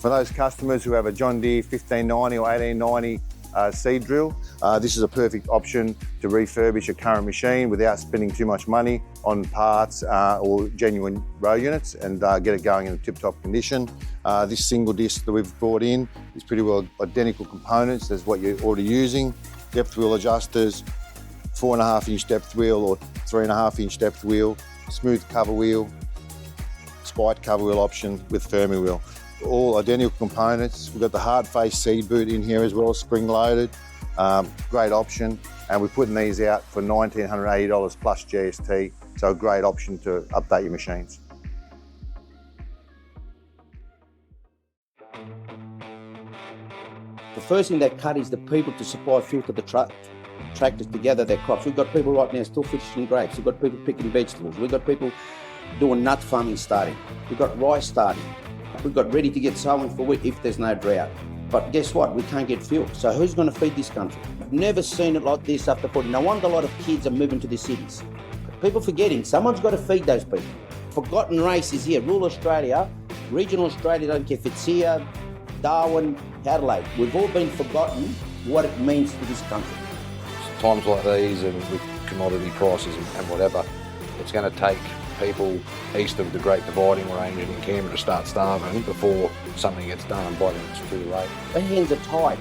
For those customers who have a John Deere 1590 or 1890 seed drill, this is a perfect option to refurbish a current machine without spending too much money on parts or genuine row units and get it going in a tip-top condition. This single disc that we've brought in is pretty well identical components as what you're already using. Depth wheel adjusters, 4.5 inch depth wheel or 3.5 inch depth wheel, smooth cover wheel, spiked cover wheel option with firmer wheel. All identical components. We've got the hard face seed boot in here as well, spring loaded. Great option, and we're putting these out for $1,980 plus GST, so a great option to update your machines. The first thing that cut is the people to supply fuel to the tractors to gather their crops. We've got people right now still fishing grapes. We've got people picking vegetables. We've got people doing nut farming starting. We've got rice starting. We've got ready to get sowing for wheat if there's no drought. But guess what? We can't get fuel. So who's going to feed this country? I've never seen it like this after 40. No wonder a lot of kids are moving to the cities. People forgetting, someone's got to feed those people. Forgotten race is here. Rural Australia, regional Australia, don't care if it's here, Darwin, Adelaide. We've all been forgotten what it means to this country. Times like these and with commodity prices and whatever, it's going to take people east of the Great Dividing Range and in Canberra to start starving before something gets done, and by then it's too late. The hands are tied.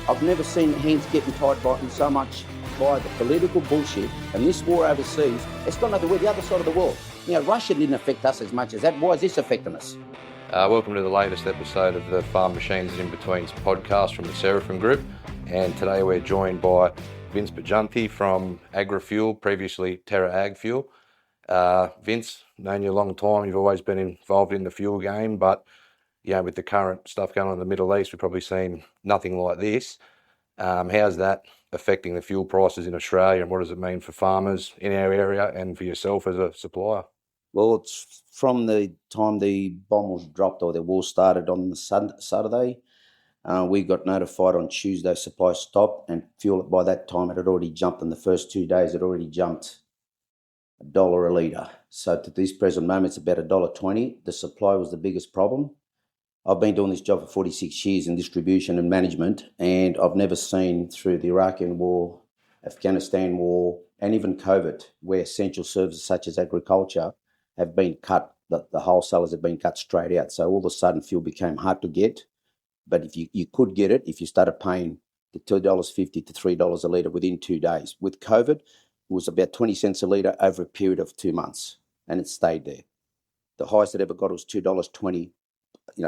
I've never seen hands getting tied by so much by the political bullshit, and this war overseas, it's gone over the other side of the world. You know, Russia didn't affect us as much as that. Why is this affecting us? Welcome to the latest episode of the Farm Machines in Betweens podcast from the Seraphim Group, and today we're joined by Vince Bagiante from AgriFuel, previously Terra AgFuel. Vince, known you a long time, you've always been involved in the fuel game, but with the current stuff going on in the Middle East, we've probably seen nothing like this. How's that affecting the fuel prices in Australia, and what does it mean for farmers in our area and for yourself as a supplier? Well, it's from the time the bomb was dropped or the war started on the Saturday. We got notified on Tuesday, supply stopped, and fuel by that time it had already jumped. In the first 2 days, it already jumped $1 a litre. So to this present moment, it's about $1.20. The supply was the biggest problem. I've been doing this job for 46 years in distribution and management, and I've never seen through the Iraqi war, Afghanistan war, and even COVID, where essential services such as agriculture have been cut, the wholesalers have been cut straight out. So all of a sudden fuel became hard to get. But if you could get it, if you started paying the $2.50 to $3 a litre within 2 days. With COVID, it was about 20 cents a litre over a period of 2 months, and it stayed there. The highest it ever got was $2.20,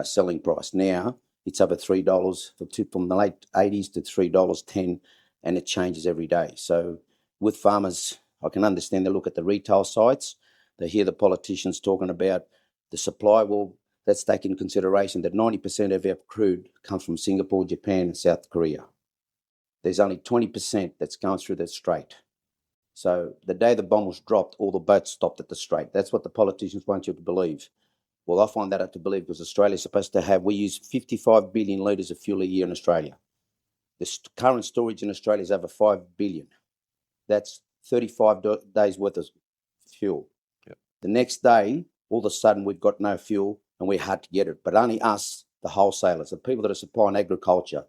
selling price. Now it's over $3 from the late 80s to $3.10, and it changes every day. So with farmers, I can understand they look at the retail sites, they hear the politicians talking about the supply. Well, let's take into consideration that 90% of our crude comes from Singapore, Japan, and South Korea. There's only 20% that's going through the strait. So the day the bomb was dropped, all the boats stopped at the strait. That's what the politicians want you to believe. Well, I find that hard to believe because Australia's supposed to we use 55 billion litres of fuel a year in Australia. The current storage in Australia is over 5 billion. That's 35 days worth of fuel. Yep. The next day, all of a sudden, we've got no fuel and we had to get it. But only us, the wholesalers, the people that are supplying agriculture,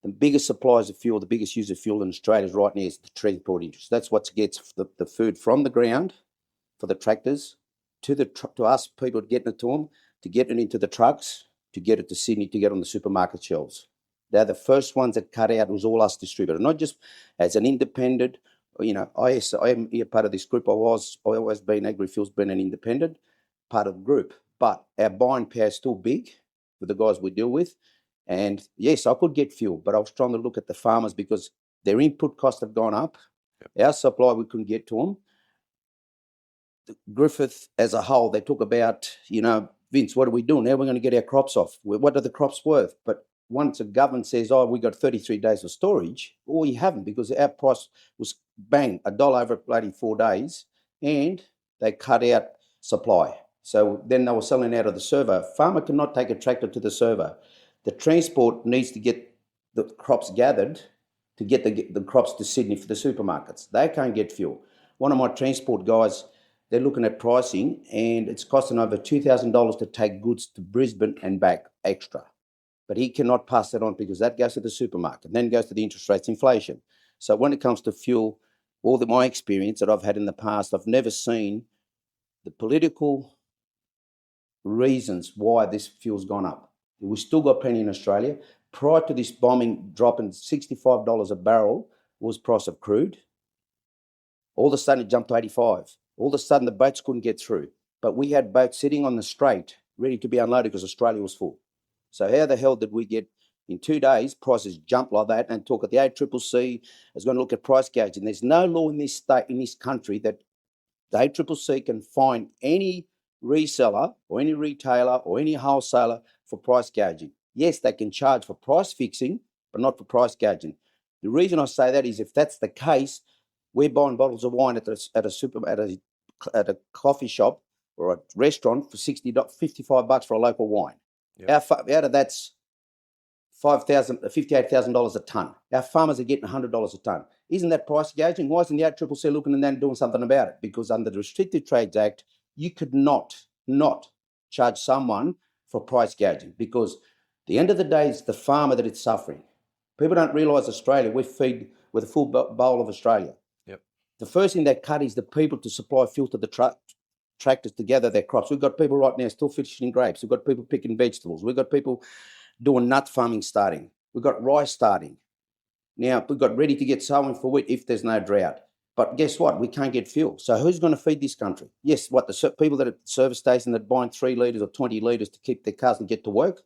the biggest suppliers of fuel, the biggest user of fuel in Australia right now is the transport industry. That's what gets the food from the ground for the tractors to us people getting it to them, to get it into the trucks, to get it to Sydney, to get on the supermarket shelves. They're the first ones that cut out. Was all us distributors, not just as an independent. I am here part of this group. I always been AgriFuel's been an independent part of the group, but our buying power is still big for the guys we deal with. And yes, I could get fuel, but I was trying to look at the farmers because their input costs have gone up. Yep. Our supply, we couldn't get to them. Griffith as a whole, they talk about, Vince, what are we doing? Now we're going to get our crops off. What are the crops worth? But once a government says, we got 33 days of storage, well, you haven't, because our price was bang, $1 over bloody 4 days, and they cut out supply. So then they were selling out of the servo. Farmer cannot take a tractor to the servo. The transport needs to get the crops gathered to get the crops to Sydney for the supermarkets. They can't get fuel. One of my transport guys, they're looking at pricing, and it's costing over $2,000 to take goods to Brisbane and back extra. but he cannot pass that on because that goes to the supermarket and then goes to the interest rates, inflation. So when it comes to fuel, my experience that I've had in the past, I've never seen the political reasons why this fuel's gone up. We still got plenty in Australia. Prior to this bombing dropping $65 a barrel was price of crude. All of a sudden it jumped to 85. All of a sudden the boats couldn't get through. But we had boats sitting on the strait ready to be unloaded because Australia was full. So how the hell did we get, in 2 days, prices jump like that, and talk at the ACCC is going to look at price gouging. There's no law in this state, in this country, that the ACCC can fine any reseller or any retailer or any wholesaler for price gouging. Yes, they can charge for price fixing, but not for price gouging. The reason I say that is if that's the case, we're buying bottles of wine at a coffee shop or a restaurant for $55 for a local wine. Yep. Out of that's $58,000 a tonne. Our farmers are getting $100 a tonne. Isn't that price gouging? Why isn't the ACCC looking at that and doing something about it? Because under the Restricted Trades Act, you could not charge someone for price gouging, because at the end of the day, it's the farmer that is suffering. People don't realise Australia, we feed with a full bowl of Australia. Yep. The first thing they cut is the people to supply fuel to the tractors to gather their crops. We've got people right now still fishing grapes. We've got people picking vegetables. We've got people doing nut farming starting. We've got rice starting. Now, we've got ready to get sowing for wheat if there's no drought. But guess what? We can't get fuel. So who's going to feed this country? Yes, the people that are at the service station that are buying 3 litres or 20 litres to keep their cars and get to work?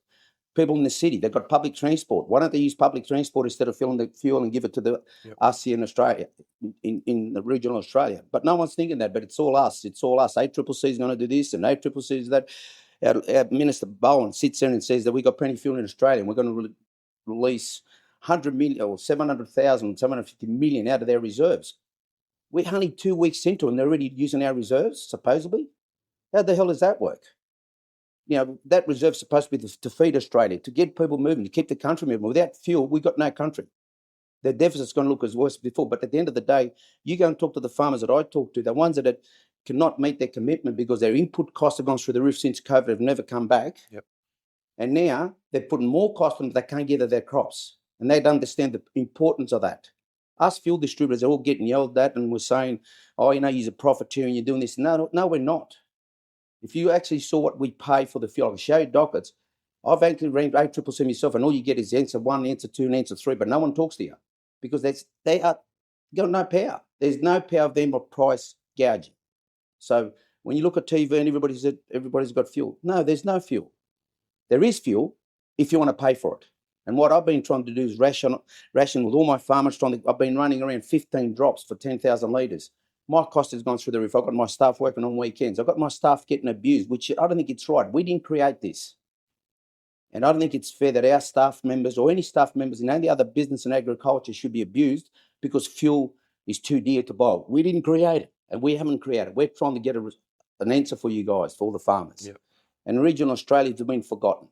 People in the city, they've got public transport. Why don't they use public transport instead of filling the fuel and give it to the us here in Australia, in the regional Australia? But no one's thinking that, but it's all us. It's all us. ACCC is going to do this and ACCC is that. Our Minister Bowen sits there and says that we've got plenty of fuel in Australia and we're going to release 100 million or 700,000, 750 million out of their reserves. We're only 2 weeks into it and they're already using our reserves, supposedly. How the hell does that work? You know, that reserve's supposed to be to feed Australia, to get people moving, to keep the country moving. Without fuel, we've got no country. The deficit's going to look as worse as before. But at the end of the day, you go and talk to the farmers that I talk to, the ones that cannot meet their commitment because their input costs have gone through the roof since COVID, have never come back. Yep. And now they're putting more cost on them, they can't gather their crops. And they don't understand the importance of that. Us fuel distributors are all getting yelled at and we're saying, oh, you know, you're a profiteer and you're doing this. No, we're not. If you actually saw what we pay for the fuel, I can show you dockets. I've actually ranked ACCC myself and all you get is answer 1, answer 2 and answer 3, but no one talks to you because they got no power. There's no power of them of price gouging. So when you look at TV and everybody's got fuel. No, there's no fuel. There is fuel if you want to pay for it. And what I've been trying to do is ration with all my farmers. I've been running around 15 drops for 10,000 litres. My cost has gone through the roof. I've got my staff working on weekends. I've got my staff getting abused, which I don't think it's right. We didn't create this. And I don't think it's fair that our staff members or any staff members in any other business and agriculture should be abused because fuel is too dear to buy. We didn't create it, and we haven't created it. We're trying to get an answer for you guys, for all the farmers. Yep. And regional Australians have been forgotten.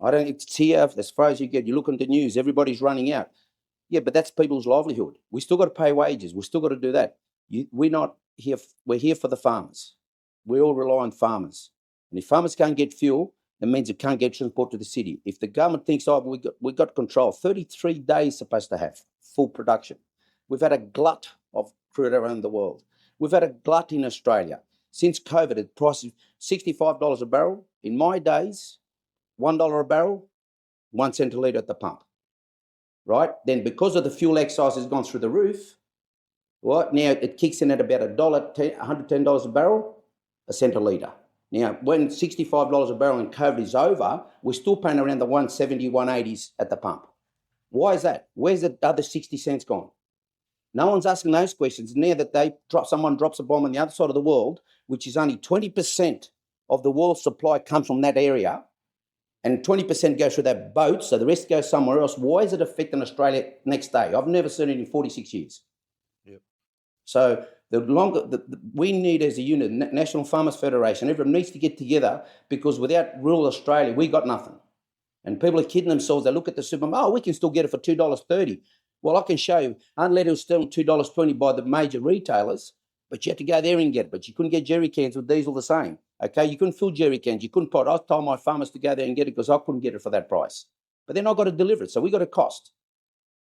It's here as far as you get. You look at the news, everybody's running out. Yeah, but that's people's livelihood. We still got to pay wages. We still got to do that. We're not here. We're here for the farmers. We all rely on farmers. And if farmers can't get fuel, that means it can't get transport to the city. If the government thinks, oh, we got control, 33 days supposed to have full production. We've had a glut of crude around the world. We've had a glut in Australia. Since COVID, the price is $65 a barrel. In my days, $1 a barrel, 1 cent a litre at the pump. Right? Then because of the fuel excise has gone through the roof, right, now it kicks in at about $110 a barrel, a cent a litre. Now, when $65 a barrel and COVID is over, we're still paying around the 170, 180s at the pump. Why is that? Where's the other 60 cents gone? No one's asking those questions. Now that someone drops a bomb on the other side of the world, which is only 20% of the world's supply comes from that area, and 20% goes through that boat, so the rest goes somewhere else. Why is it affecting Australia next day? I've never seen it in 46 years. Yep. So we need as a unit, National Farmers Federation, everyone needs to get together because without rural Australia, we got nothing. And people are kidding themselves. They look at the supermarket, we can still get it for $2.30. Well, I can show you, unleaded was still $2.20 by the major retailers, but you had to go there and get it. But you couldn't get jerry cans with diesel the same. Okay, you couldn't fill jerry cans. You couldn't pot. I told my farmers to go there and get it because I couldn't get it for that price. But then I got to deliver it, so we got a cost.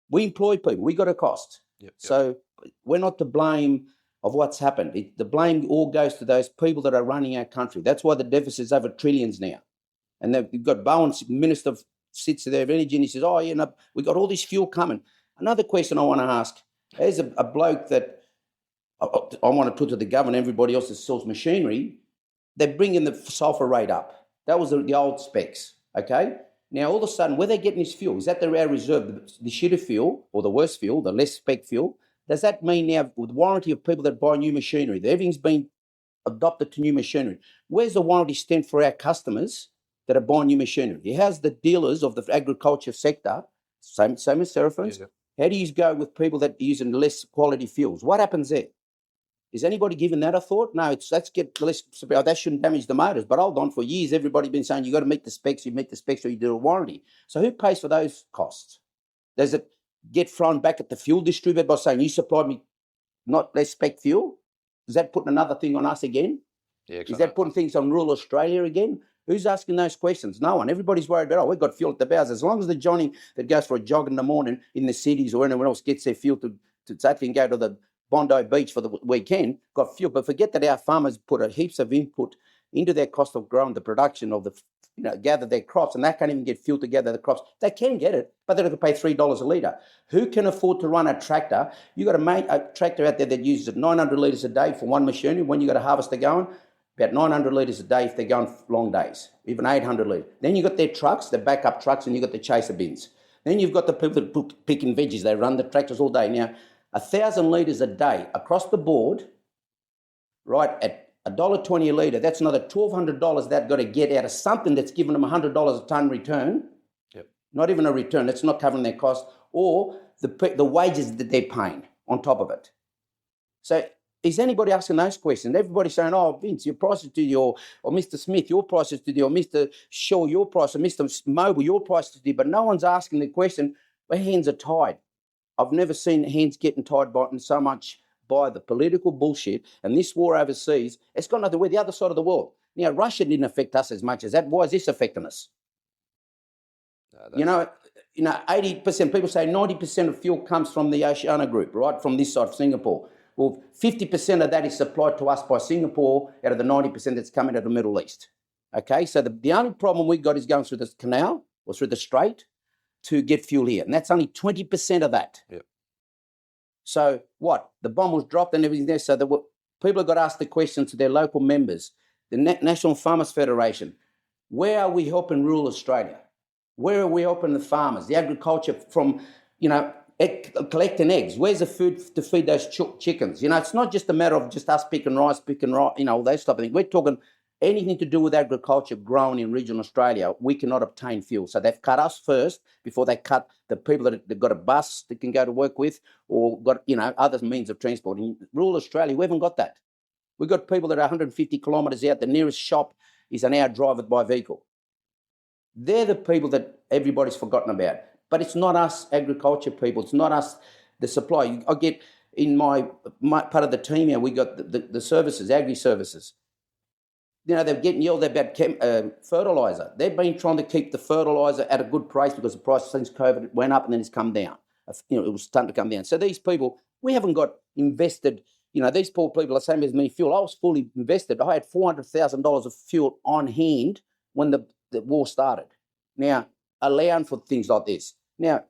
We employ people. We got a cost. Yep. So we're not to blame of what's happened. The blame all goes to those people that are running our country. That's why the deficit is over trillions now. And you've got Bowen, Minister sits there of Energy, and he says, we got all this fuel coming. Another question I want to ask, there's a bloke that I want to put to the government, everybody else that sells machinery, they're bringing the sulphur rate up. That was the old specs, okay? Now, all of a sudden, where they're getting this fuel, is that the rare reserve, the shitter fuel, or the worst fuel, the less spec fuel? Does that mean now, with warranty of people that buy new machinery, that everything's been adopted to new machinery, where's the warranty stand for our customers that are buying new machinery? How's the dealers of the agriculture sector, same as Seraphims, how do you go with people that are using less quality fuels? What happens there? Is anybody giving that a thought? No, let's get less, that shouldn't damage the motors. But hold on, for years, everybody's been saying you got to meet the specs, or you do a warranty. So who pays for those costs? Does it get thrown back at the fuel distributor by saying you supplied me not less spec fuel? Is that putting another thing on us again? Yeah, exactly. Is that putting things on rural Australia again? Who's asking those questions? No one. Everybody's worried about, we've got fuel at the bows. As long as the Johnny that goes for a jog in the morning in the cities or anyone else gets their fuel to safely and go to the Bondi Beach for the weekend, got fuel. But forget that our farmers put heaps of input into their cost of growing the production of gather their crops, and they can't even get fuel to gather the crops. They can get it, but they have to pay $3 a litre. Who can afford to run a tractor? You got a tractor out there that uses 900 litres a day for one machinery. When you got a harvester going, about 900 litres a day if they're going long days, even 800 litres. Then you got their trucks, the backup trucks, and you got the chaser bins. Then you've got the people that picking veggies. They run the tractors all day. Now, 1,000 litres a day across the board, right, at $1.20 a litre, that's another $1,200 they've got to get out of something that's giving them $100 a tonne return. Yep. Not even a return. That's not covering their cost, or the wages that they're paying on top of it. So is anybody asking those questions? Everybody's saying, Vince, your price is to you, or Mr. Smith, your price is to you, or Mr. Shaw, your price, or Mr. Mobile, your price is to you. But no one's asking the question, my hands are tied. I've never seen hands getting tied so much by the political bullshit and this war overseas. It's gone other way, the other side of the world. Now, Russia didn't affect us as much as that. Why is this affecting us? No, 80%, people say 90% of fuel comes from the Oceania group, right, from this side of Singapore. Well, 50% of that is supplied to us by Singapore out of the 90% that's coming out of the Middle East. Okay, so the only problem we've got is going through this canal or through the strait to get fuel here. And that's only 20% of that. Yep. So what? The bomb was dropped and everything there. So people have got to ask the question to their local members, the National Farmers Federation, where are we helping rural Australia? Where are we helping the farmers, the agriculture from, collecting eggs? Where's the food to feed those chickens? It's not just a matter of just us picking rice, all those type of things. We're talking anything to do with agriculture growing in regional Australia. We cannot obtain fuel. So they've cut us first before they cut the people that have got a bus that can go to work with or got, other means of transport. In rural Australia, we haven't got that. We've got people that are 150 kilometres out. The nearest shop is an hour drive by vehicle. They're the people that everybody's forgotten about. But it's not us agriculture people. It's not us, the supply. I get in my part of the team here, we got the services, agri-services. They're getting yelled about fertiliser. They've been trying to keep the fertiliser at a good price because the price since COVID went up and then it's come down. It was starting to come down. So these people, we haven't got invested. These poor people are the same as me. Fuel. I was fully invested. I had $400,000 of fuel on hand when the war started. Now, allowing for things like this. Now,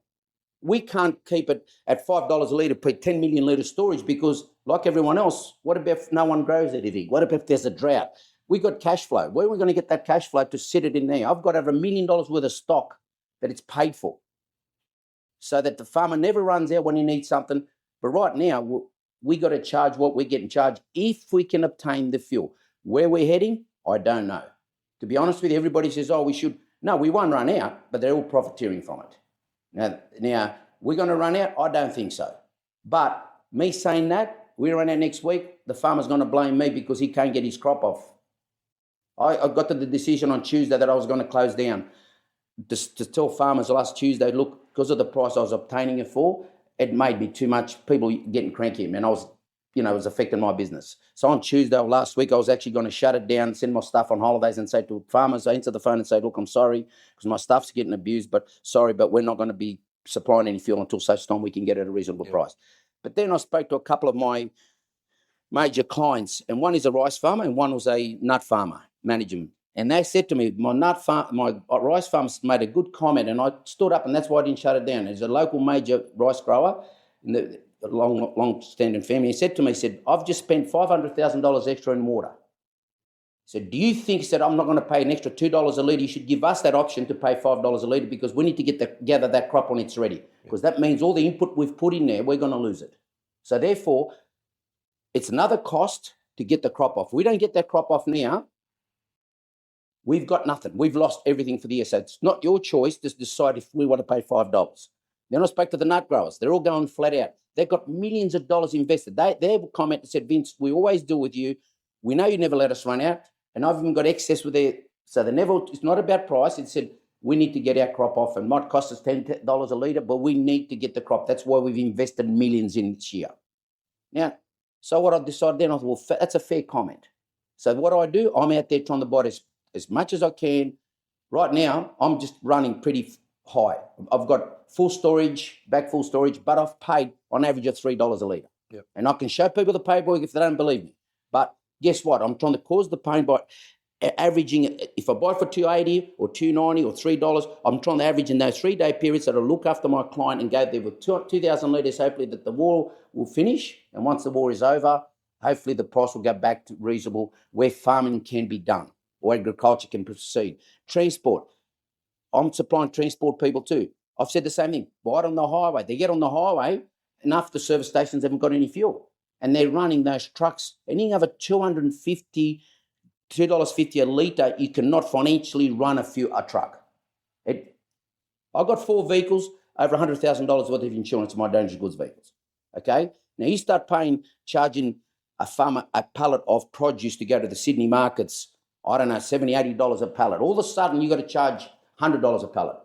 we can't keep it at $5 a litre per 10 million litre storage because, like everyone else, what about if no one grows anything? What about if there's a drought? We got cash flow. Where are we going to get that cash flow to sit it in there? I've got over $1 million worth of stock that it's paid for so that the farmer never runs out when he needs something. But right now, we got to charge what we're getting charged if we can obtain the fuel. Where we're heading, I don't know. To be honest with you, everybody says, we should. No, we won't run out, but they're all profiteering from it. Now we're going to run out? I don't think so. But me saying that, we run out next week, the farmer's going to blame me because he can't get his crop off. I got to the decision on Tuesday that I was going to close down to tell farmers last Tuesday, look, because of the price I was obtaining it for, it made me too much. People getting cranky, man. it was affecting my business. So on Tuesday of last week, I was actually going to shut it down, send my staff on holidays and say to farmers, I answer the phone and say, look, I'm sorry because my staff's getting abused, but we're not going to be supplying any fuel until such time we can get it at a reasonable price. But then I spoke to a couple of my major clients, and one is a rice farmer and one was a nut farmer, management. And they said to me, my rice farmers made a good comment, and I stood up, and that's why I didn't shut it down. There's a local major rice grower in the long-standing family. He said to me, I've just spent $500,000 extra in water. He said, do you think, I'm not going to pay an extra $2 a litre? You should give us that option to pay $5 a litre because we need to gather that crop when it's ready. Because that means all the input we've put in there, we're going to lose it. So therefore, it's another cost to get the crop off. If we don't get that crop off now, we've got nothing. We've lost everything for the year. So it's not your choice to decide if we want to pay $5. Then I spoke to the nut growers. They're all going flat out. They've got millions of dollars invested. Their comment said, Vince, we always deal with you. We know you never let us run out. And I've even got excess with their... So it's not about price. It said, we need to get our crop off. And it might cost us $10 a litre, but we need to get the crop. That's why we've invested millions in this year. Now, so what I decided then, I thought, well, that's a fair comment. So what do? I'm out there trying to buy as much as I can. Right now, I'm just running pretty high. I've got full storage, back full storage, but I've paid on average of $3 a litre. Yep. And I can show people the paperwork if they don't believe me. But guess what? I'm trying to cause the pain by averaging, if I buy for $2.80 or $2.90 or $3, I'm trying to average in those 3-day periods that I look after my client and go there with 2,000 litres, hopefully that the war will finish. And once the war is over, hopefully the price will go back to reasonable where farming can be done or agriculture can proceed. Transport. I'm supplying transport people too. I've said the same thing. Buy it on the highway. They get on the highway, enough the service stations haven't got any fuel. And they're running those trucks. Anything over $2.50 a litre, you cannot financially run a truck. I've got 4 vehicles, over $100,000 worth of insurance on my dangerous goods vehicles. Okay? Now you start charging a farmer a pallet of produce to go to the Sydney markets, I don't know, $70, $80 a pallet. All of a sudden, you've got to charge $100 a pallet.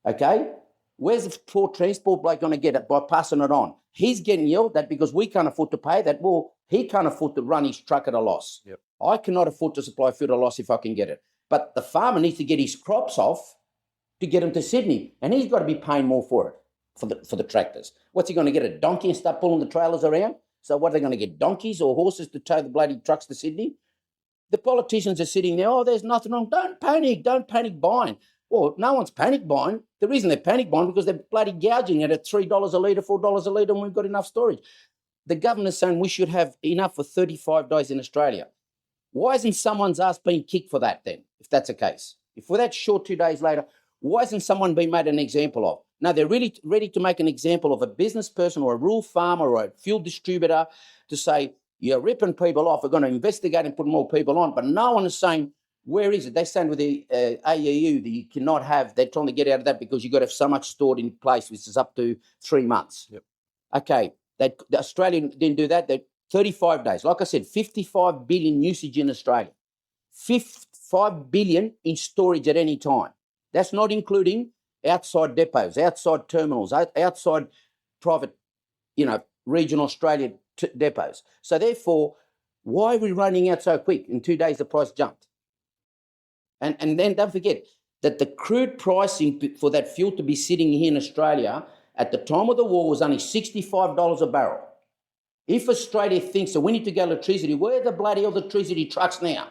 Okay? Where's the poor transport bloke going to get it by passing it on? He's getting yelled at because we can't afford to pay that. Well, he can't afford to run his truck at a loss. Yep. I cannot afford to supply food at a loss if I can get it. But the farmer needs to get his crops off to get them to Sydney. And he's got to be paying more for it, for the tractors. What's he going to get, a donkey and start pulling the trailers around? So what, are they going to get donkeys or horses to tow the bloody trucks to Sydney? The politicians are sitting there, there's nothing wrong. Don't panic buying. Well, no one's panic buying. The reason they're panic buying because they're bloody gouging it at $3 a litre, $4 a litre, and we've got enough storage. The governor's saying we should have enough for 35 days in Australia. Why isn't someone's ass being kicked for that then, if that's the case? If for that short 2 days later, why isn't someone being made an example of? Now, they're really ready to make an example of a business person or a rural farmer or a fuel distributor to say, you're ripping people off, we're going to investigate and put more people on. But no one is saying, where is it? They're saying with the AEU that you cannot have, they're trying to get out of that because you've got to have so much stored in place, which is up to 3 months. Yep. Okay, the Australian didn't do that. They're 35 days. Like I said, 55 billion usage in Australia. 5 billion in storage at any time. That's not including outside depots, outside terminals, outside private, regional Australian depots. So therefore, why are we running out so quick? In 2 days, the price jumped. And then don't forget that the crude pricing for that fuel to be sitting here in Australia at the time of the war was only $65 a barrel. If Australia thinks that we need to get electricity, where are the bloody electricity trucks now?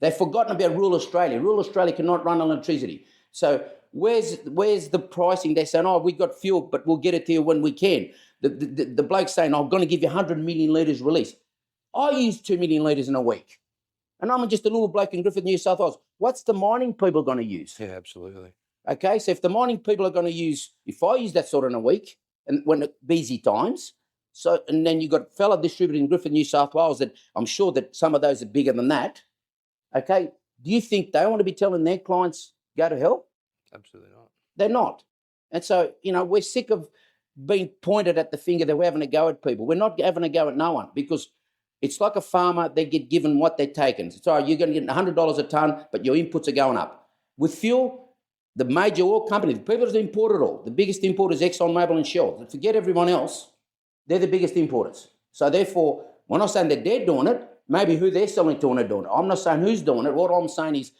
They've forgotten about rural Australia. Rural Australia cannot run on electricity. So where's the pricing? They're saying, we've got fuel, but we'll get it to you when we can. The bloke's saying, I'm going to give you 100 million litres release. I use 2 million litres in a week. And I'm just a little bloke in Griffith, New South Wales. What's the mining people going to use? Yeah, absolutely. Okay, so if the mining people are going to use, if I use that sort in a week, and when busy times, and then you've got fellow distributors in Griffith, New South Wales that I'm sure that some of those are bigger than that. Okay, do you think they want to be telling their clients, go to hell? Absolutely not. They're not. And so, we're sick of being pointed at the finger that we're having a go at people. We're not having a go at no one because it's like a farmer, they get given what they're taking. So you're going to get $100 a tonne, but your inputs are going up. With fuel, the major oil companies, the people that import it all, the biggest importers, ExxonMobil and Shell, forget everyone else, they're the biggest importers. So therefore, when I'm saying that they're doing it, maybe who they're selling to and they're doing it. I'm not saying who's doing it. What I'm saying is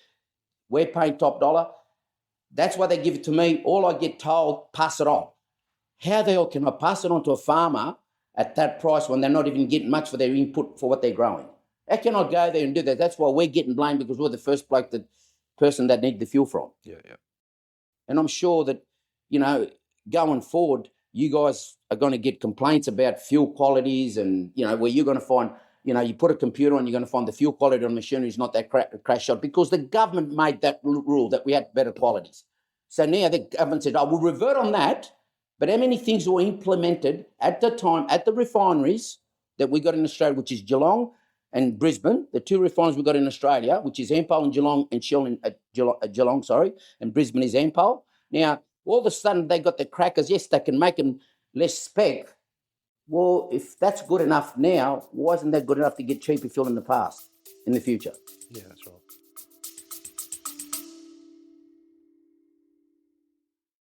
we're paying top dollar. That's why they give it to me. All I get told, pass it on. How the hell can I pass it on to a farmer at that price when they're not even getting much for their input for what they're growing? How can I go there and do that? That's why we're getting blamed, because we're the first person that need the fuel from. Yeah. And I'm sure that, going forward, you guys are going to get complaints about fuel qualities and, where you're going to find, you put a computer on, you're going to find the fuel quality on the machinery is not that crash shot, because the government made that rule that we had better qualities. So now the government said, we'll revert on that. But how many things were implemented at the time at the refineries that we got in Australia, which is Geelong and Brisbane, the two refineries we got in Australia, which is Ampol and Geelong, and Shell in Geelong, and Brisbane is Ampol. Now, all of a sudden they got the crackers. Yes, they can make them less spec. Well, if that's good enough now, why isn't that good enough to get cheaper fuel in the future? Yeah, that's right.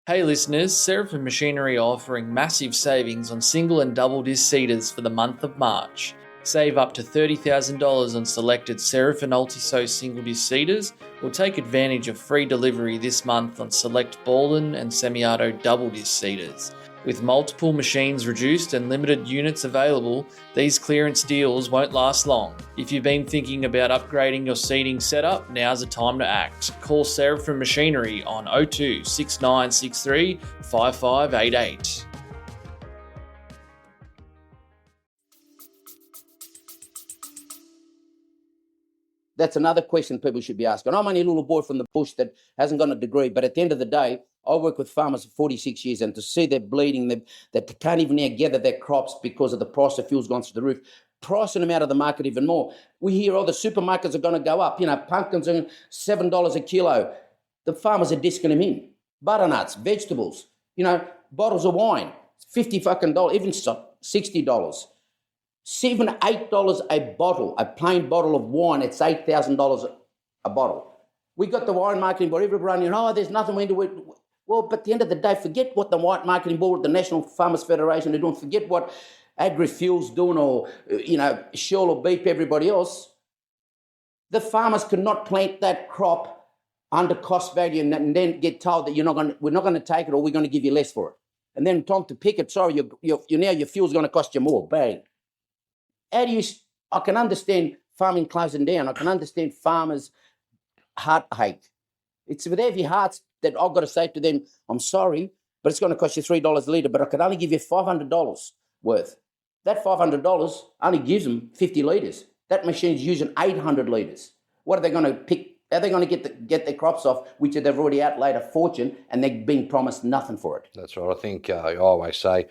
Hey listeners, Seraphim Machinery are offering massive savings on single and double disc seeders for the month of March. Save up to $30,000 on selected Seraphim Ultiso single disc seeders, or take advantage of free delivery this month on select Baldwin and Semiauto double disc seeders. With multiple machines reduced and limited units available, these clearance deals won't last long. If you've been thinking about upgrading your seeding setup, now's the time to act. Call Seraphim Machinery on 02 6963 5588. That's another question people should be asking. I'm only a little boy from the bush that hasn't got a degree, but at the end of the day, I work with farmers for 46 years, and to see they're bleeding, that they can't even now gather their crops because of the price of fuel's gone through the roof, pricing them out of the market even more. We hear, the supermarkets are going to go up. Pumpkins are $7 a kilo. The farmers are disking them in. Butternuts, vegetables, bottles of wine, $50, even $60. $7-8 a bottle, a plain bottle of wine. It's $8,000 a bottle. We got the wine marketing board, everybody running, there's nothing we can do. Well, but at the end of the day, forget what the wine marketing board, the National Farmers Federation are doing. Forget what AgriFuel's doing, or Shell or Beep, everybody else. The farmers cannot plant that crop under cost value and then get told that we're not going to take it, or we're going to give you less for it. And then time to pick it, sorry, your fuel's going to cost you more. Bang. I can understand farming closing down. I can understand farmers' heartache. It's with heavy hearts that I've got to say to them, I'm sorry, but it's going to cost you $3 a litre, but I can only give you $500 worth. That $500 only gives them 50 litres. That machine's using 800 litres. What are they going to pick? Are they going to get their crops off, which they've already outlaid a fortune, and they're being promised nothing for it? That's right. I think I always say,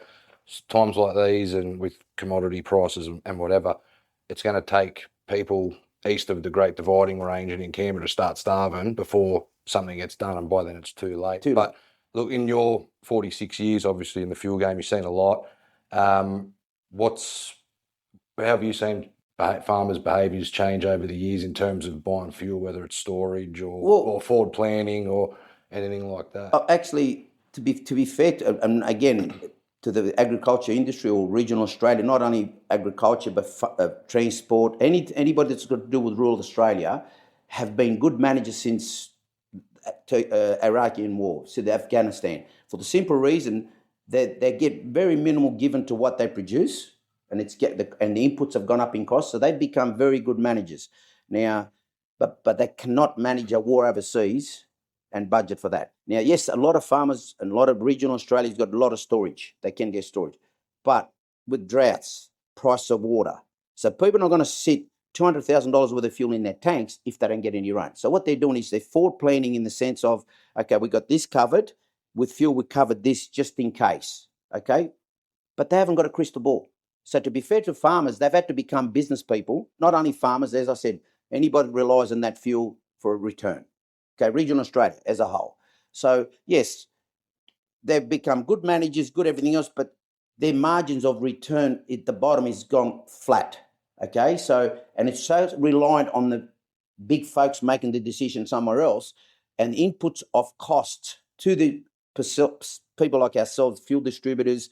times like these and with commodity prices and whatever, it's going to take people east of the Great Dividing Range and in Canberra to start starving before something gets done, and by then it's too late. But look, in your 46 years, obviously in the fuel game, you've seen a lot. How have you seen farmers' behaviours change over the years in terms of buying fuel, whether it's storage or forward planning or anything like that? Actually, to be fair, and again, to the agriculture industry or regional Australia, not only agriculture but transport, anybody that's got to do with rural Australia, have been good managers since Iraqi war, since Afghanistan, for the simple reason that they get very minimal given to what they produce, and the inputs have gone up in cost, so they've become very good managers now. But they cannot manage a war overseas and budget for that. Now, yes, a lot of farmers and a lot of regional Australia's got a lot of storage. They can get storage. But with droughts, price of water. So people are not going to sit $200,000 worth of fuel in their tanks if they don't get any rain. So what they're doing is they're forward planning in the sense of, okay, we got this covered. With fuel, we covered this just in case. Okay? But they haven't got a crystal ball. So to be fair to farmers, they've had to become business people. Not only farmers, as I said, anybody relies on that fuel for a return. Okay, regional Australia as a whole. So, yes, they've become good managers, good everything else, but their margins of return at the bottom is gone flat. Okay, so, and it's so reliant on the big folks making the decision somewhere else, and inputs of cost to the people like ourselves, fuel distributors,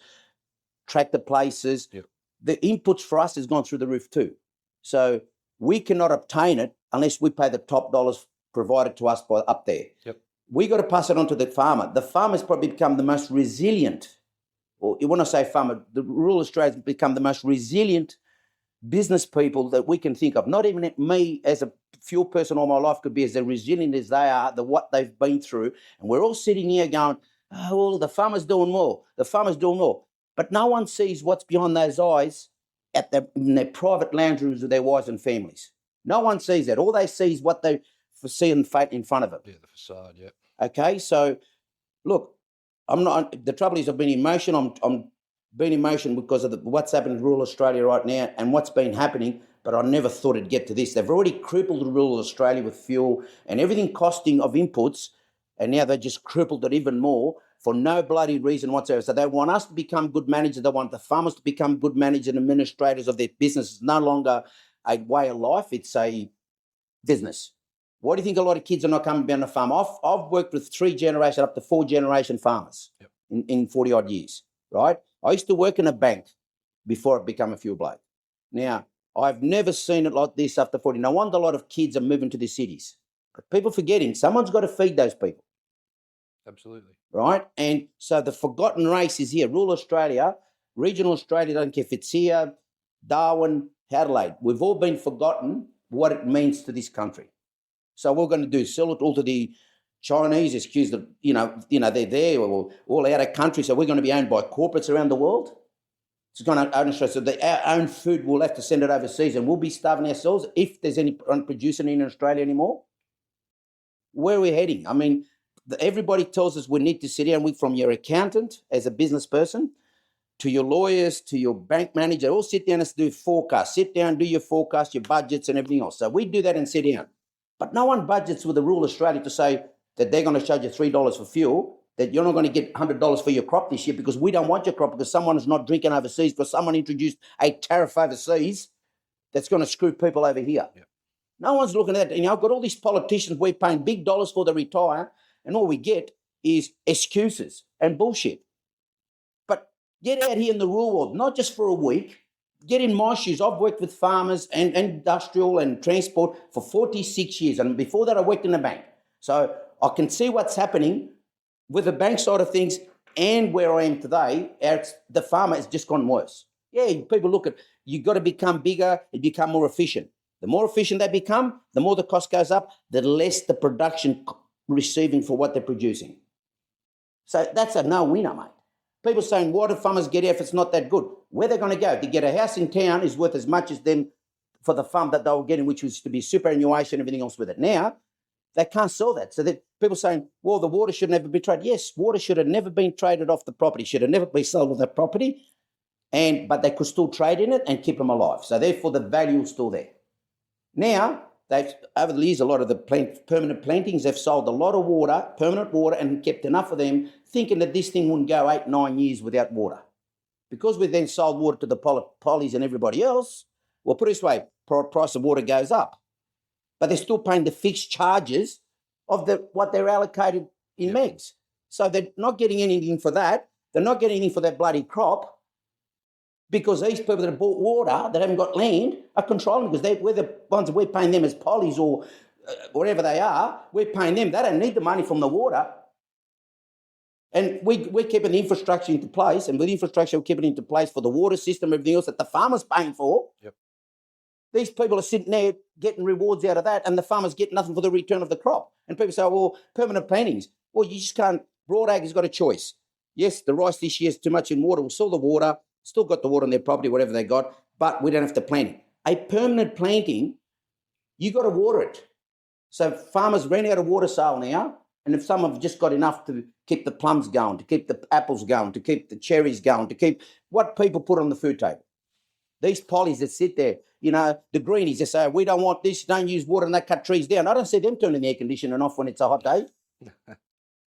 tractor places. Yep. the inputs for us has gone through the roof too. So we cannot obtain it unless we pay the top dollars provided to us by up there. Yep. We got to pass it on to the farmer. The farmer's probably become the most resilient, or when I say farmer, the rural Australians become the most resilient business people that we can think of. Not even me as a fuel person all my life could be as resilient as they are, what they've been through. And we're all sitting here going, oh, well, the farmer's doing more. The farmer's doing more. But no one sees what's behind those eyes in their private lounge rooms with their wives and families. No one sees that. All they see is what they see in front of them. Yeah, the facade, yeah. Okay, so look, the trouble is I've been emotional. I'm being emotional because of what's happening in rural Australia right now and what's been happening, but I never thought it'd get to this. They've already crippled rural Australia with fuel and everything costing of inputs, and now they just crippled it even more for no bloody reason whatsoever. So they want us to become good managers. They want the farmers to become good managers and administrators of their business. It's no longer a way of life. It's a business. Why do you think a lot of kids are not coming down the farm? I've worked with 3 generation, up to 4 generation farmers in 40 odd years, right? I used to work in a bank before I became a fuel bloke. Now, I've never seen it like this after 40. No wonder a lot of kids are moving to the cities. But people forgetting, someone's got to feed those people. Absolutely. Right? And so the forgotten race is here. Rural Australia, regional Australia, don't care if it's here, Darwin, Adelaide. We've all been forgotten what it means to this country. So what we're going to do, sell it all to the Chinese, excuse the, they're there, or all out of country, so we're going to be owned by corporates around the world. It's going to own Australia. So our own food, we'll have to send it overseas, and we'll be starving ourselves if there's any producing in Australia anymore. Where are we heading? I mean, everybody tells us we need to sit down from your accountant as a business person to your lawyers, to your bank manager, all sit down and do forecasts. Sit down, do your forecast, your budgets and everything else. So we do that and sit down. But no one budgets with the rural Australia to say that they're going to charge you $3 for fuel, that you're not going to get $100 for your crop this year because we don't want your crop because someone is not drinking overseas because someone introduced a tariff overseas that's going to screw people over here. Yeah. No one's looking at that. I've got all these politicians we're paying big dollars for to retire, and all we get is excuses and bullshit. But get out here in the rural world, not just for a week. Get in my shoes. I've worked with farmers and industrial and transport for 46 years. And before that, I worked in a bank. So I can see what's happening with the bank side of things and where I am today. The farmer has just gone worse. Yeah, people look at, you've got to become bigger and become more efficient. The more efficient they become, the more the cost goes up, the less the production receiving for what they're producing. So that's a no-winner, mate. People saying, why do farmers get out if it's not that good? Where they're going to go? To get a house in town is worth as much as them for the farm that they were getting, which was to be superannuation and everything else with it. Now, they can't sell that. So that people saying, well, the water should never be traded. Yes, water should have never been traded off the property, should have never been sold with that property, but they could still trade in it and keep them alive. So therefore, the value is still there. Now, over the years, a lot of the permanent plantings have sold a lot of water, permanent water, and kept enough of them, thinking that this thing wouldn't go 8-9 years without water. Because we then sold water to the polys and everybody else, well, put it this way, price of water goes up. But they're still paying the fixed charges of what they're allocated in megs. So they're not getting anything for that. They're not getting anything for that bloody crop because these people that have bought water, that haven't got land, are controlling because we're the ones that we're paying them as polys or whatever they are. We're paying them. They don't need the money from the water. And we're keeping the infrastructure into place, and with the infrastructure, we're keeping it into place for the water system, everything else that the farmer's paying for. Yep. These people are sitting there getting rewards out of that, and the farmers get nothing for the return of the crop. And people say, well, permanent plantings. Well, you just can't. Broad ag has got a choice. Yes, the rice this year is too much in water. We'll sell the water, still got the water on their property, whatever they got, but we don't have to plant it. A permanent planting, you got to water it. So farmers ran out of water sale now, and if some have just got enough to keep the plums going, to keep the apples going, to keep the cherries going, to keep what people put on the food table. These polys that sit there, the greenies, they say, we don't want this, don't use water, and they cut trees down. I don't see them turning the air conditioning off when it's a hot day.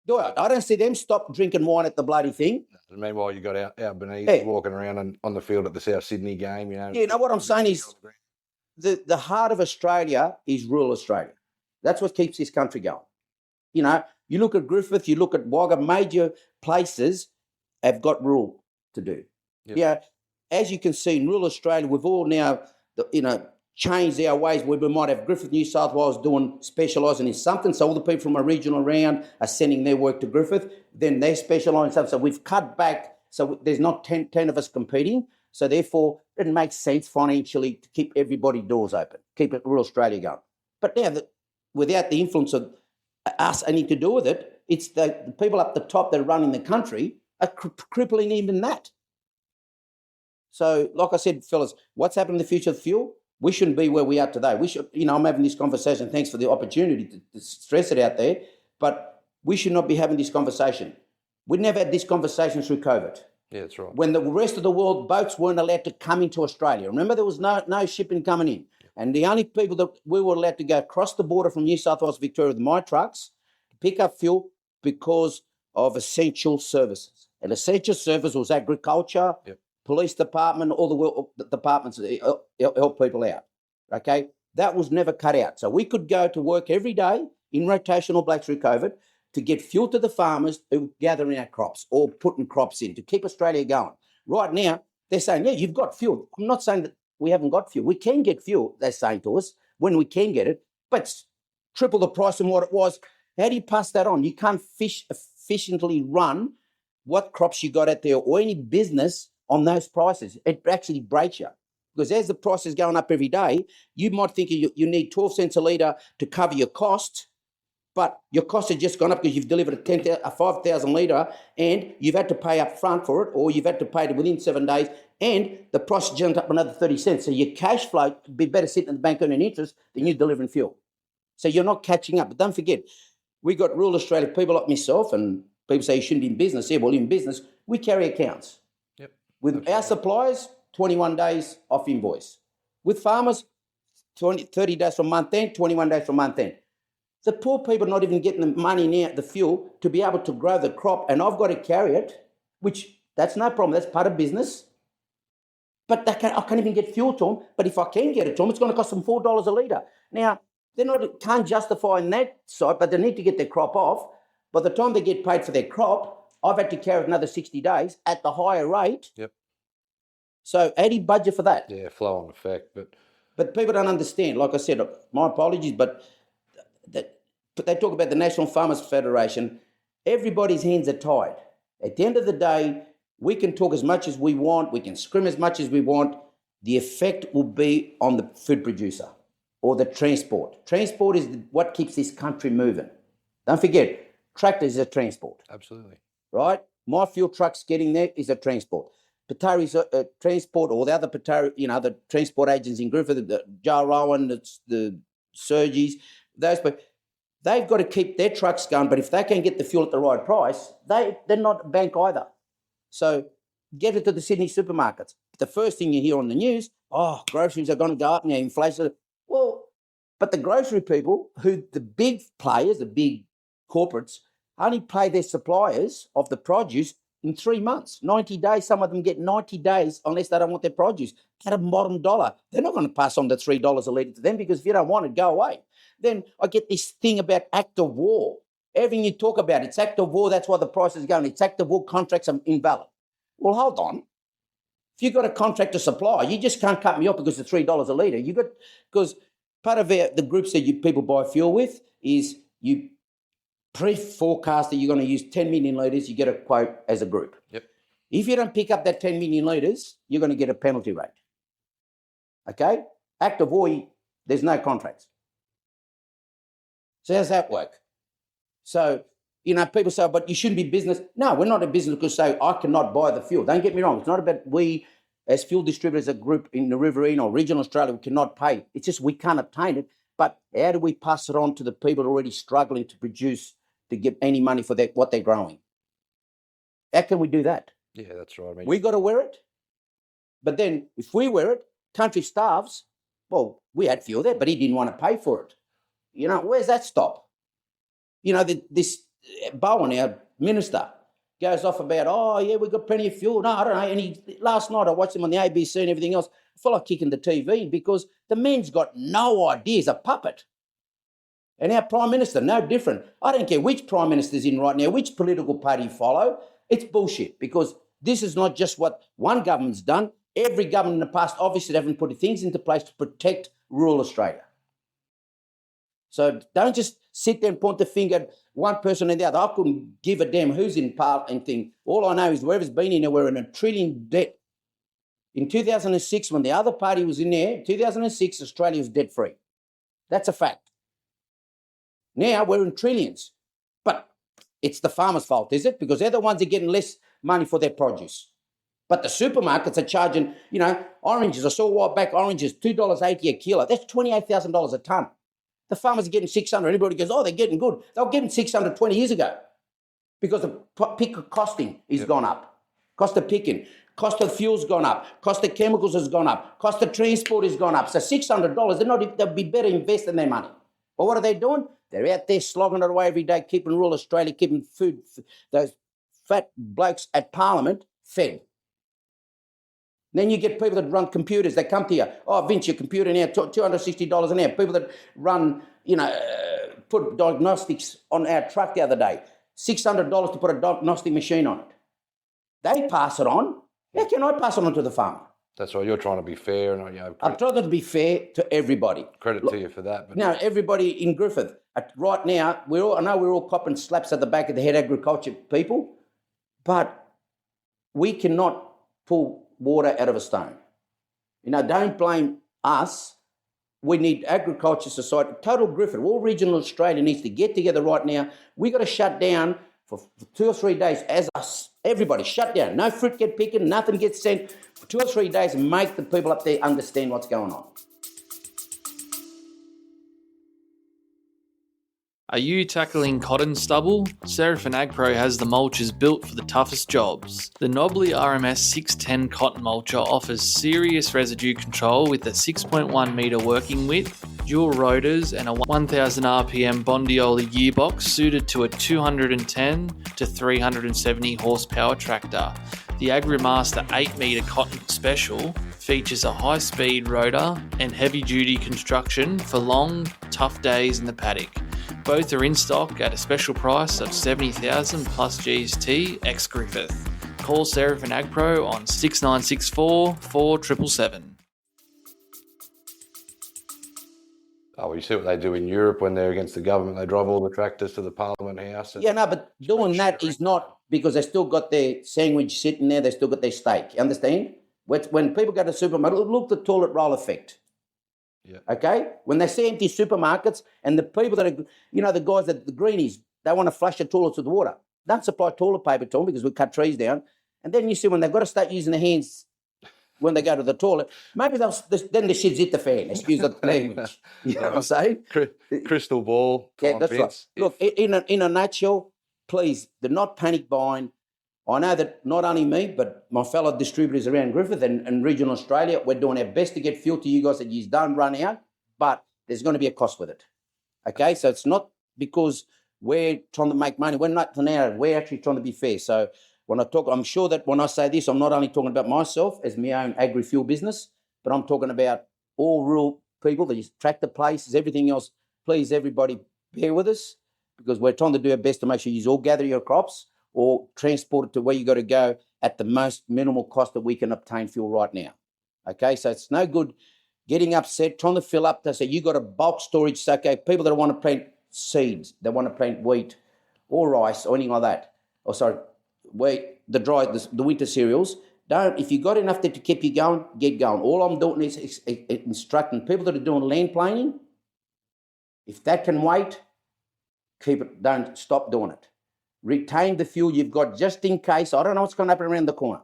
Do I? I don't see them stop drinking wine at the bloody thing. Meanwhile, you got out beneath, walking around on the field at the South Sydney game. Yeah, what I'm saying is the heart of Australia is rural Australia. That's what keeps this country going. You look at Griffith, you look at Wagga, major places have got rural to do. Yep. Yeah, as you can see, in rural Australia, we've all now, changed our ways where we might have Griffith, New South Wales specialising in something. So all the people from a region around are sending their work to Griffith. Then they specialise in something. So we've cut back. So there's not 10 of us competing. So therefore, it makes sense financially to keep everybody's doors open, keep rural Australia going. But now, without the influence of us anything to do with it, it's the people up the top that are running the country are crippling even that. So, like I said, fellas, what's happening in the future of fuel? We shouldn't be where we are today. We should, I'm having this conversation. Thanks for the opportunity to stress it out there. But we should not be having this conversation. We never had this conversation through COVID. Yeah, that's right. When the rest of the world, boats weren't allowed to come into Australia. Remember, there was no shipping coming in. And the only people that we were allowed to go across the border from New South Wales, Victoria with my trucks to pick up fuel because of essential services. And essential service was agriculture, police department, all the departments that help people out, okay? That was never cut out. So we could go to work every day in rotational break through COVID to get fuel to the farmers who were gathering our crops or putting crops in to keep Australia going. Right now, they're saying, yeah, you've got fuel. I'm not saying that we haven't got fuel. We can get fuel, they're saying to us, when we can get it, but it's triple the price than what it was. How do you pass that on? You can't efficiently run what crops you got out there or any business on those prices. It actually breaks you. Because as the price is going up every day, you might think you need 12 cents a litre to cover your cost, but your costs have just gone up because you've delivered a 5,000 litre and you've had to pay up front for it, or you've had to pay it within 7 days, and the price jumped up another 30 cents. So your cash flow would be better sitting in the bank earning interest than you delivering fuel. So you're not catching up. But don't forget, we got rural Australia, people like myself, and people say you shouldn't be in business. Yeah, well, in business, we carry accounts. With our suppliers, 21 days off invoice. With farmers, 30 days from month end, 21 days from month end. The poor people are not even getting the money now, the fuel, to be able to grow the crop, and I've got to carry it, which that's no problem. That's part of business. But I can't even get fuel to them. But if I can get it to them, it's going to cost them $4 a litre. Now, can't justify in that side, but they need to get their crop off. By the time they get paid for their crop, I've had to carry it another 60 days at the higher rate. Yep. So how do you budget for that? Yeah, flow on effect. But people don't understand. Like I said, my apologies, but they talk about the National Farmers Federation. Everybody's hands are tied. At the end of the day, we can talk as much as we want. We can scream as much as we want. The effect will be on the food producer or the transport. Transport is what keeps this country moving. Don't forget, tractors are transport. Absolutely. Right? My fuel trucks getting there is a transport. Patari's a transport, or the other Patari, the transport agents in Griffith, the Jarrowan, the Surgeys, those people, they've got to keep their trucks going, but if they can get the fuel at the right price, they're not a bank either. So get it to the Sydney supermarkets. The first thing you hear on the news, groceries are going to go up now, inflation. Well, but the grocery people, the big players, the big corporates, only pay their suppliers of the produce in 3 months, 90 days. Some of them get 90 days unless they don't want their produce at a bottom dollar. They're not going to pass on the $3 a litre to them, because if you don't want it, go away. Then I get this thing about act of war. Everything you talk about, it's act of war. That's why the price is going. It's act of war. Contracts are invalid. Well, hold on. If you've got a contract to supply, you just can't cut me off because it's $3 a litre. Because part of the groups that people buy fuel with is you pre-forecast that you're going to use 10 million litres, you get a quote as a group. Yep. If you don't pick up that 10 million litres, you're going to get a penalty rate. Okay? Act of war, there's no contracts. So how does that work? So, people say, but you shouldn't be business. No, we're not a business because say, I cannot buy the fuel. Don't get me wrong. It's not about we, as fuel distributors, a group in the Riverine or regional Australia, we cannot pay. It's just we can't obtain it. But how do we pass it on to the people already struggling to produce, to get any money for what they're growing? How can we do that? Yeah, that's right. We got to wear it. But then if we wear it, country starves. Well, we had fuel there, but he didn't want to pay for it. Where's that stop? This Bowen, our minister, goes off about, we've got plenty of fuel. No, I don't know. And last night I watched him on the ABC and everything else. I felt like kicking the TV because the man's got no idea. He's a puppet. And our Prime Minister, no different. I don't care which Prime Minister's in right now, which political party you follow. It's bullshit, because this is not just what one government's done. every government in the past obviously haven't put things into place to protect rural Australia. So don't just sit there and point the finger at one person or the other. I couldn't give a damn who's in Parliament thing. All I know is wherever's been in there, we're in a trillion debt. In 2006, when the other party was in there, 2006, Australia was debt-free. That's a fact. Now we're in trillions. But it's the farmers' fault, is it? Because they're the ones that are getting less money for their produce. But the supermarkets are charging, oranges. I saw a while back, oranges, $2.80 a kilo. That's $28,000 a tonne. The farmers are getting 600. Everybody goes, oh, they're getting good. They were getting 600 20 years ago because the pick costing has gone up. Cost of picking, cost of fuel's gone up, cost of chemicals has gone up, cost of transport has gone up. So $600, they'd be better investing their money. But what are they doing? They're out there slogging it away every day, keeping rural Australia, keeping food, those fat blokes at Parliament fed. Then you get people that run computers. They come to you. Oh, Vince, your computer now, $260 an hour. People that run, put diagnostics on our truck the other day. $600 to put a diagnostic machine on it. They pass it on. How can I pass it on to the farmer? That's right. You're trying to be fair, and I'm trying to be fair to everybody. Credit to you for that. But now, everybody in Griffith, right now, I know we're all copping slaps at the back of the head, agriculture people, but we cannot pull water out of a stone. Don't blame us. We need agriculture society, total Griffith, all regional Australia needs to get together right now. We got to shut down for 2 or 3 days as us. Everybody shut down. No fruit get picking, nothing gets sent for 2 or 3 days and make the people up there understand what's going on. Are you tackling cotton stubble? Seraphin AgPro has the mulches built for the toughest jobs. The Knobbly RMS 610 cotton mulcher offers serious residue control with a 6.1 metre working width, dual rotors and a 1000 RPM Bondioli gearbox suited to a 210 to 370 horsepower tractor. The AgriMaster 8 metre cotton special features a high-speed rotor and heavy-duty construction for long, tough days in the paddock. Both are in stock at a special price of $70,000 plus GST ex Griffith. Call Seraphin AgPro on 6964 4777. Oh, well, you see what they do in Europe when they're against the government. They drive all the tractors to the Parliament House. But doing that is not because they still got their sandwich sitting there. They still got their steak. You understand? When people go to the supermarket, look at the toilet roll effect. Yeah. Okay? When they see empty supermarkets and the people that are, the guys the greenies, they want to flush the toilets with water. Don't supply toilet paper to them because we cut trees down. And then you see when they've got to start using their hands when they go to the toilet, maybe then the shit's hit the fan. Excuse the language. You know what I'm saying? Crystal ball. Yeah, that's right. Look, in a nutshell, please, do not panic buying. I know that not only me, but my fellow distributors around Griffith and regional Australia, we're doing our best to get fuel to you guys that you don't run out, but there's going to be a cost with it. Okay? So it's not because we're trying to make money. We're not we're actually trying to be fair. So when I talk, I'm sure that when I say this, I'm not only talking about myself as my own AgriFuel business, but I'm talking about all rural people, these tractor places, everything else. Please, everybody, bear with us because we're trying to do our best to make sure you all gather your crops or transport it to where you got to go at the most minimal cost that we can obtain fuel right now. Okay, so it's no good getting upset, trying to fill up to say you got a bulk storage. So, okay, people that want to plant seeds, they want to plant wheat or rice or anything like that. The winter cereals. If you got enough there to keep you going, get going. All I'm doing is instructing people that are doing land planing. If that can wait, keep it. Don't stop doing it. Retain the fuel you've got just in case. I don't know what's going to happen around the corner.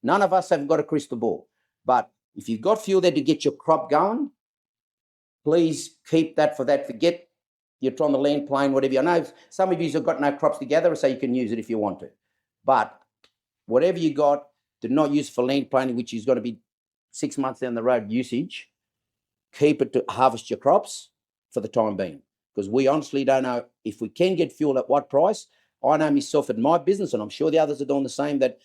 None of us have got a crystal ball. But if you've got fuel there to get your crop going, please keep that for that. Forget you're trying to land plane, whatever. I know some of you have got no crops together, so you can use it if you want to. But whatever you got, do not use it for land planing, which is going to be 6 months down the road usage. Keep it to harvest your crops for the time being. Because we honestly don't know if we can get fuel at what price. I know myself in my business, and I'm sure the others are doing the same, that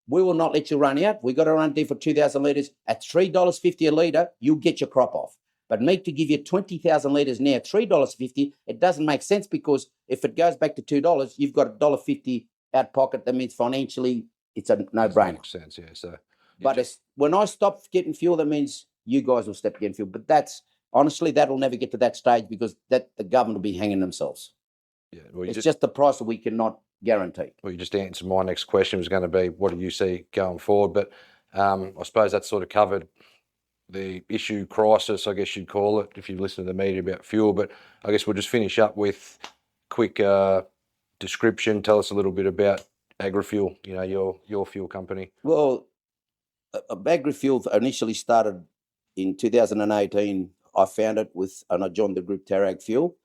we will not let you run out. We got to run there for 2,000 litres. At $3.50 a litre, you'll get your crop off. But me to give you 20,000 litres now, $3.50, it doesn't make sense because if it goes back to $2, you've got $1.50 out pocket. That means financially it's a no-brainer. Makes sense, yeah. So But when I stop getting fuel, that means you guys will stop getting fuel. But honestly, that'll never get to that stage because the government will be hanging themselves. Yeah, well, it's just the price that we cannot guarantee. Well, you just answered my next question was going to be, what do you see going forward? But I suppose that sort of covered the issue crisis, I guess you'd call it, if you listen to the media about fuel. But I guess we'll just finish up with quick description. Tell us a little bit about AgriFuel, your fuel company. Well, AgriFuel initially started in 2018. I founded and I joined the group Terra Fuel,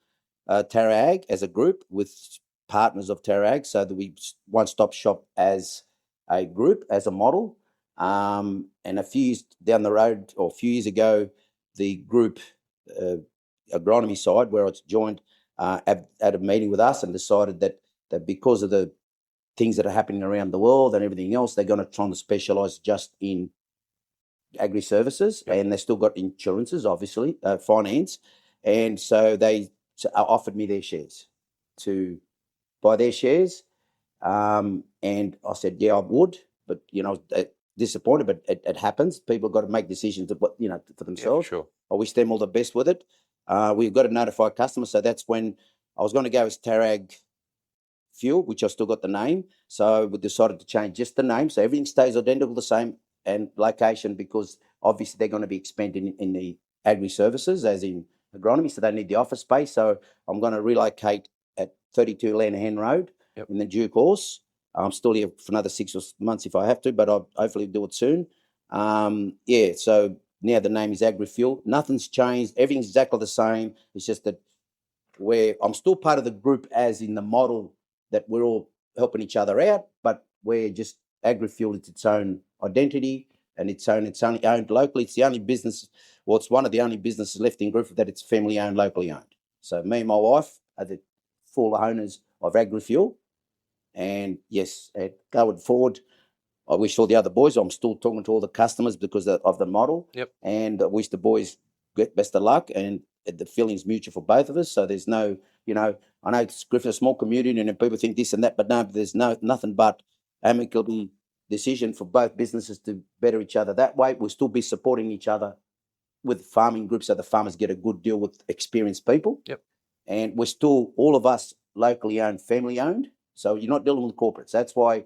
Terra Ag as a group with partners of Terra Ag, so that we one-stop shop as a group, as a model. And a few years down the road, or a few years ago, the group agronomy side, where it's joined, had a meeting with us and decided that because of the things that are happening around the world and everything else, they're going to try to specialise just in agri services, and they still got insurances, obviously, finance, and so they offered me their shares to buy their shares, and I said, yeah, I would, but disappointed, but it happens. People got to make decisions for themselves. Yeah, for sure. I wish them all the best with it. We've got to notify customers, so that's when I was going to go as Tarag Fuel, which I still got the name. So we decided to change just the name, so everything stays identical, the same, and location, because obviously they're going to be expanding in the agri services, as in agronomy, so they need the office space. So I'm going to relocate at 32 Lanahan Road in the due course. I'm still here for another 6 months if I have to, but I'll hopefully do it soon. So now the name is AgriFuel. Nothing's changed. Everything's exactly the same. It's just that I'm still part of the group, as in the model that we're all helping each other out, but we're just AgriFuel. It's its own identity, and it's only owned locally. It's the only business, it's one of the only businesses left in group that it's family owned, locally owned. So me and my wife are the full owners of AgriFuel. And yes, going forward, I wish all the other boys, I'm still talking to all the customers because of the model. And I wish the boys get best of luck, and the feeling's mutual for both of us. So there's no, I know it's Griffin, a small community, and people think this and that, but no, there's nothing but amicable decision for both businesses to better each other that way. We'll still be supporting each other with farming groups, so the farmers get a good deal with experienced people. And we're still, all of us, locally owned, family owned. So you're not dealing with corporates. That's why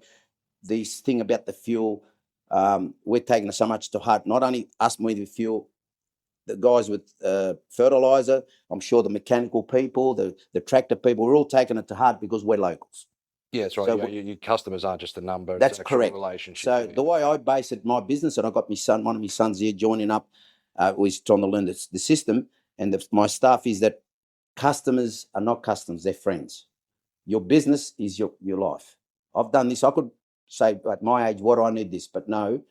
this thing about the fuel, we're taking it so much to heart. Not only us with the fuel, the guys with fertilizer, I'm sure the mechanical people, the tractor people, we're all taking it to heart because we're locals. Yeah, that's right. So your customers aren't just a number. That's it's correct. Relationship. So the way I base it, my business, and I got one of my sons here joining up, was trying to learn the system, and my staff is that customers are not customers, they're friends. Your business is your life. I've done this. I could say at my age, what do I need this? But no,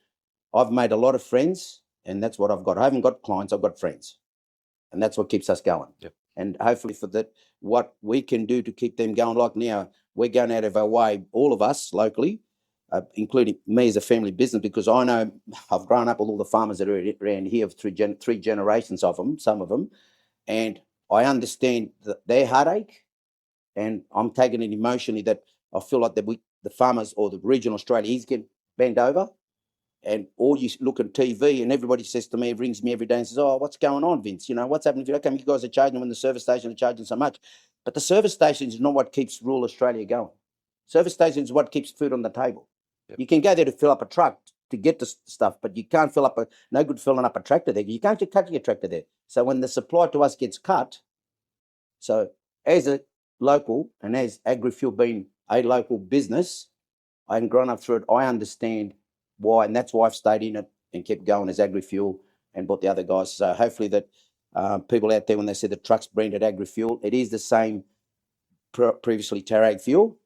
I've made a lot of friends, and that's what I've got. I haven't got clients, I've got friends. And that's what keeps us going. And hopefully for that, what we can do to keep them going, like now, we're going out of our way, all of us locally, including me as a family business, because I know I've grown up with all the farmers that are around here, three generations of them, some of them, and I understand their heartache. And I'm taking it emotionally that I feel like that the farmers, or the regional Australia, he's getting bent over. And all you look at TV and everybody says to me, rings me every day and says, oh, what's going on, Vince? What's happening? How come you guys are charging when the service station are charging so much? But the service station is not what keeps rural Australia going. Service station is what keeps food on the table. You can go there to fill up a truck to get the stuff, but you can't fill up no good filling up a tractor there. You can't just cut your tractor there. So when the supply to us gets cut, so as a local, and as AgriFuel being a local business, I've grown up through it. I understand why, and that's why I've stayed in it and kept going as AgriFuel and bought the other guys. So hopefully that people out there, when they see the trucks branded AgriFuel, it is the same previously Tarag Fuel,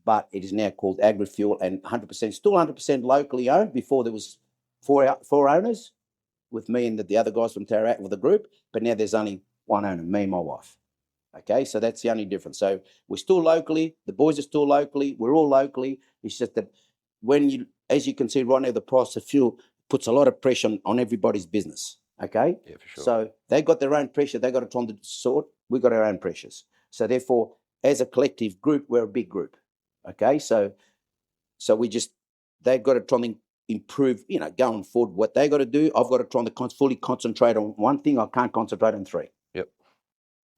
but it is now called AgriFuel, and 100%, still 100% locally owned. Before there was four owners with me and the other guys from Tarag with the group, but now there's only one owner, me and my wife. Okay, so that's the only difference. So we're still locally, the boys are still locally, we're all locally. It's just that as you can see right now, the price of fuel puts a lot of pressure on everybody's business. Okay? Yeah, for sure. So they got their own pressure, they got it on the sort, we got our own pressures. So therefore, as a collective group, we're a big group. Okay, so they've got it trying to improve, going forward, what they got to do, I've got to try to fully concentrate on one thing. I can't concentrate on three. Yep.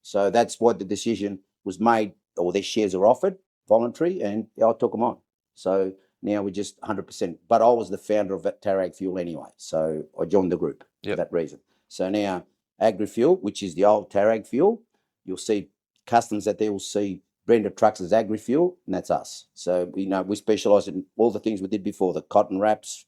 So that's what the decision was made, or their shares are offered, voluntary, and I took them on. So now we're just 100%. But I was the founder of Terra AgFuel anyway, so I joined the group for that reason. So now AgriFuel, which is the old Terra AgFuel, you'll see customers that they will see branded trucks as AgriFuel, and that's us. So we specialise in all the things we did before: the cotton wraps,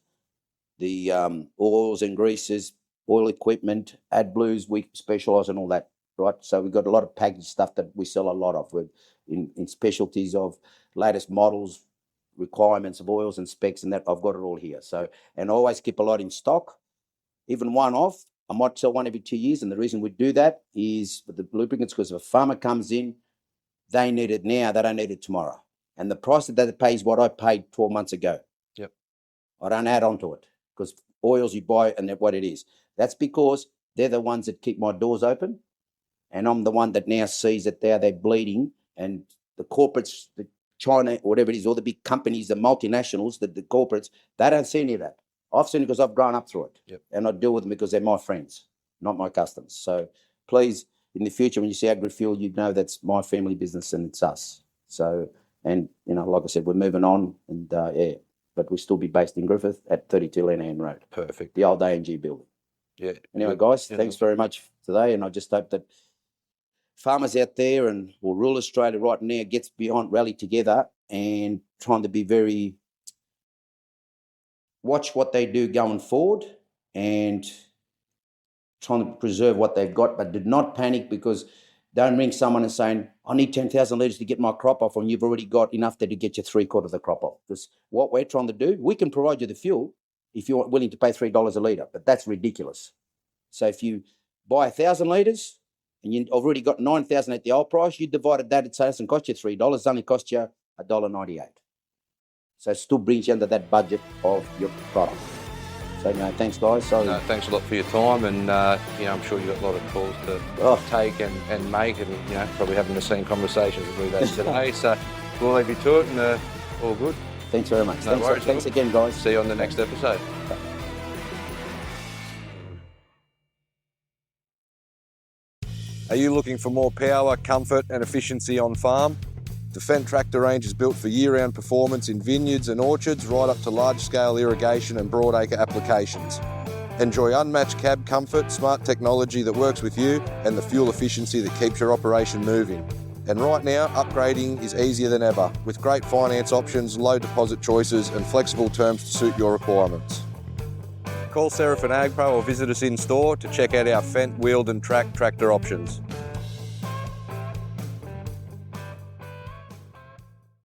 the oils and greases, oil equipment, AdBlues. We specialise in all that, right? So we've got a lot of packaged stuff that we sell a lot of. We're in specialties of latest models, requirements of oils and specs, and that I've got it all here. So, and I always keep a lot in stock, even one off. I might sell one every 2 years, and the reason we do that is with the lubricants, because if a farmer comes in, they need it now, they don't need it tomorrow. And the price that they pay is what I paid 12 months ago. Yep. I don't add on to it, because oils you buy and what it is. That's because they're the ones that keep my doors open, and I'm the one that now sees that they're bleeding, and the corporates, the China, whatever it is, all the big companies, the multinationals, the corporates, they don't see any of that. I've seen it because I've grown up through it. Yep. And I deal with them because they're my friends, not my customers. So please, in the future, when you see AgriFuel, you know that's my family business and it's us. So, and, like I said, we're moving on, and but we'll still be based in Griffith at 32 Lenihan Road. Perfect. The old A&G building. Yeah. Anyway, guys, thanks very much today, and I just hope that farmers out there and rural Australia right now gets beyond, rally together and trying to be watch what they do going forward and trying to preserve what they've got, but do not panic, because don't ring someone and saying, I need 10,000 litres to get my crop off, and you've already got enough there to get you 3/4 of the crop off. Because what we're trying to do, we can provide you the fuel if you're willing to pay $3 a litre, but that's ridiculous. So if you buy 1,000 litres and you've already got 9,000 at the old price, you divided that, it doesn't cost you $3, it's only cost you $1.98. So it still brings you under that budget of your product. So, thanks, guys. No, thanks a lot for your time, and I'm sure you've got a lot of calls to take and make, and probably having the same conversations as we've had today. So we'll leave you to it, and all good. Thanks very much. No worries. Thanks again, guys. See you on the next episode. Are you looking for more power, comfort and efficiency on farm? The Fendt tractor range is built for year-round performance in vineyards and orchards, right up to large-scale irrigation and broadacre applications. Enjoy unmatched cab comfort, smart technology that works with you, and the fuel efficiency that keeps your operation moving. And right now, upgrading is easier than ever, with great finance options, low deposit choices and flexible terms to suit your requirements. Call Seraphin AgPro or visit us in store to check out our Fendt wheeled and track tractor options.